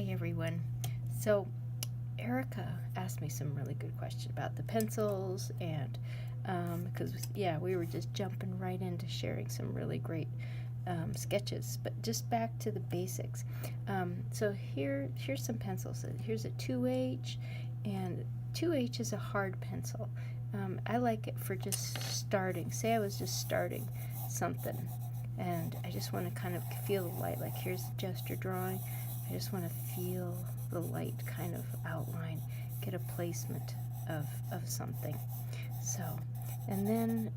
Hi everyone. So Erica asked me some really good questions about the pencils, and because we were just jumping right into sharing some really great sketches. But just back to the basics. So here's some pencils. Here's a 2H, and 2H is a hard pencil. I like it for just starting. Say I was just starting something, and I just want to kind of feel the light. Like here's a gesture drawing. I just want to feel the light kind of outline, get a placement of something. So, and then,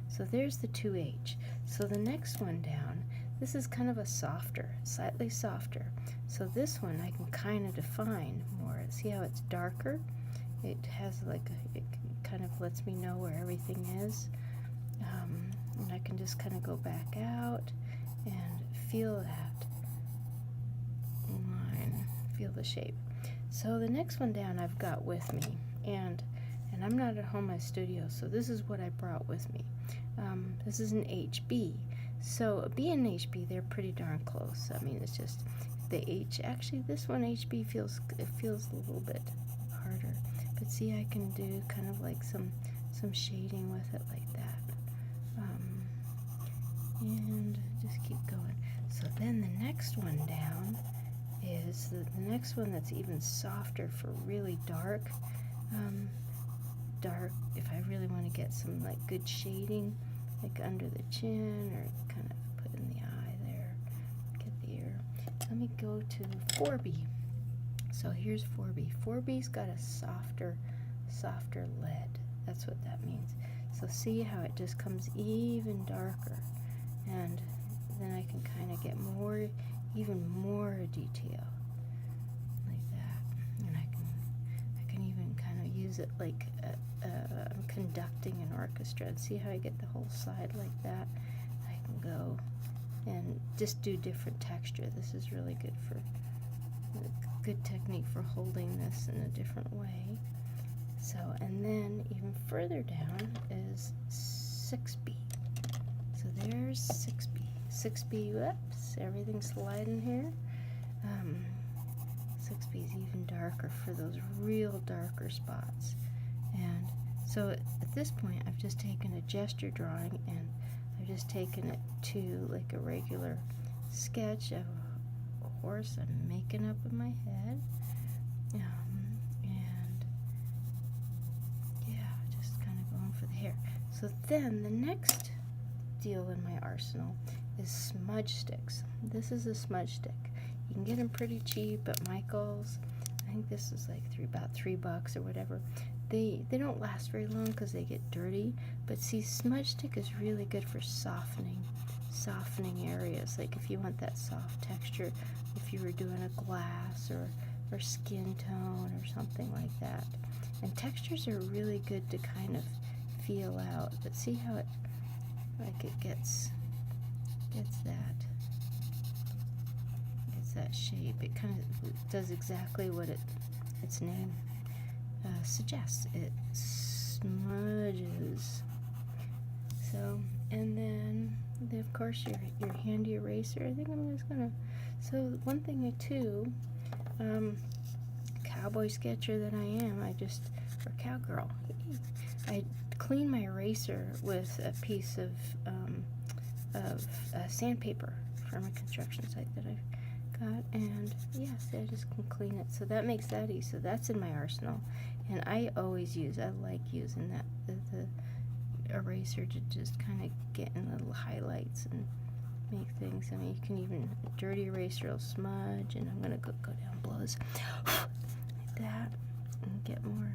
so there's the 2H. So the next one down, this is kind of a softer, slightly softer. So this one I can kind of define more. See how it's darker? It has it kind of lets me know where everything is. And I can just kind of go back out and feel that line, feel the shape. So the next one down I've got with me, and I'm not at home in my studio, so this is what I brought with me. This is an HB. So a B and HB, they're pretty darn close. I mean, it's just the H. Actually, this one HB feels a little bit harder. But see, I can do kind of like some shading with it like that. And just keep going. So then the next one down is the next one that's even softer for really dark. If I really want to get some like good shading, like under the chin or kind of put in the eye there, get the ear. Let me go to 4B. So here's 4B. 4B's got a softer lead. That's what that means. So see how it just comes even darker, and then I can kind of get even more detail like that, and I can even kind of use it like I'm conducting an orchestra. And see how I get the whole side like that? I can go and just do different texture. This is really good for good technique for holding this in a different way. So, and then even further down is 6B. So there's 6B. 6B, whoops, everything's sliding here. 6B is even darker for those real darker spots. And so at this point, I've just taken a gesture drawing and I've just taken it to like a regular sketch of a horse I'm making up in my head. And yeah, just kind of going for the hair. So then the next deal in my arsenal is smudge sticks. This is a smudge stick. You can get them pretty cheap at Michael's. I think this is like about $3 or whatever. They don't last very long because they get dirty, but see, smudge stick is really good for softening areas. Like if you want that soft texture, if you were doing a glass or skin tone or something like that. And textures are really good to kind of feel out. But see how it gets that shape. It kind of does exactly what its name suggests. It smudges. So, and then of course your handy eraser. I think I'm just gonna. So one thing too, cowboy sketcher that I am, or cowgirl, I clean my eraser with a piece of sandpaper from a construction site that I've got, and yes, I just can clean it. So that makes that easy. So that's in my arsenal, and I like using that the eraser to just kind of get in little highlights and make things. I mean, you can even dirty eraser will smudge, and I'm gonna go down blows like that and get more.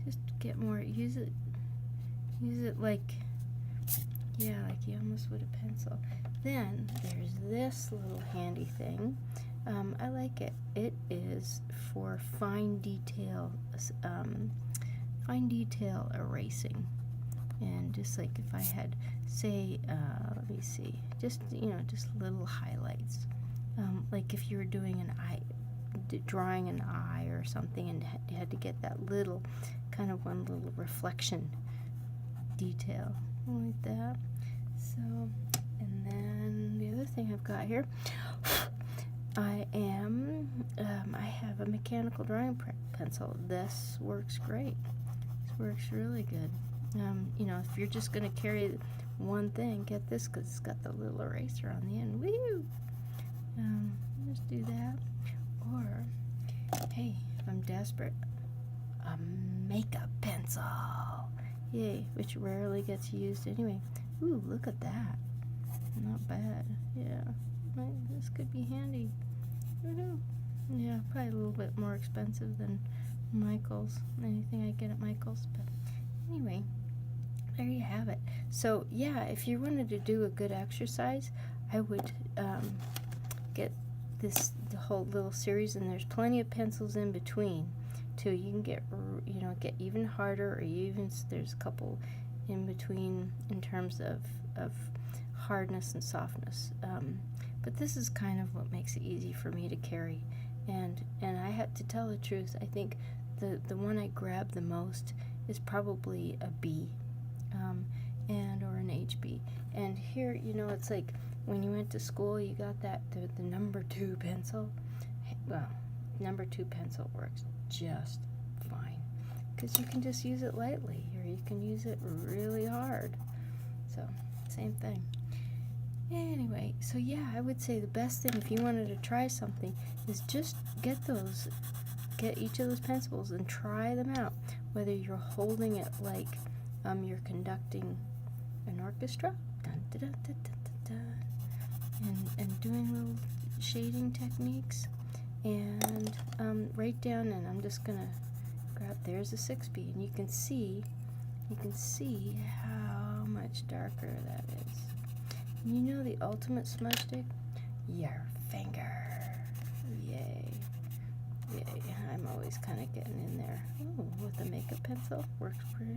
Just get more. Use it like like you almost would a pencil. Then there's this little handy thing. I like it. It is for fine detail erasing. And just like if I had, say, let me see, just little highlights. Like if you were doing drawing an eye or something, and you had to get that little, kind of one little reflection detail like that. So, and then the other thing I've got here I have a mechanical drawing pencil. This works great. This works really good. If you're just going to carry one thing, get this because it's got the little eraser on the end. Woo! Just do that. Or, hey, if I'm desperate, a makeup pencil. Yay, which rarely gets used anyway. Ooh, look at that. Not bad. Yeah, this could be handy. Woohoo. Yeah, probably a little bit more expensive than Michael's. Anything I get at Michael's. But anyway, there you have it. So, yeah, if you wanted to do a good exercise, I would get the whole little series, and there's plenty of pencils in between too. You can get even harder, or there's a couple in between in terms of hardness and softness. But this is kind of what makes it easy for me to carry. And I have to tell the truth, I think the one I grab the most is probably a B, or an HB. And here, it's like when you went to school, you got the number 2 pencil. Well, number 2 pencil works just fine because you can just use it lightly, or you can use it really hard. So, same thing. Anyway, so yeah, I would say the best thing if you wanted to try something is just get each of those pencils and try them out. Whether you're holding it like you're conducting an orchestra, dun, dun, dun, dun, dun, dun, and doing little shading techniques, and write down. And I'm just gonna grab. There's a 6B, and you can see how much darker that is. You know the ultimate smudge stick? Your finger. Yay. Yay. I'm always kind of getting in there. Oh, with a makeup pencil. Works pretty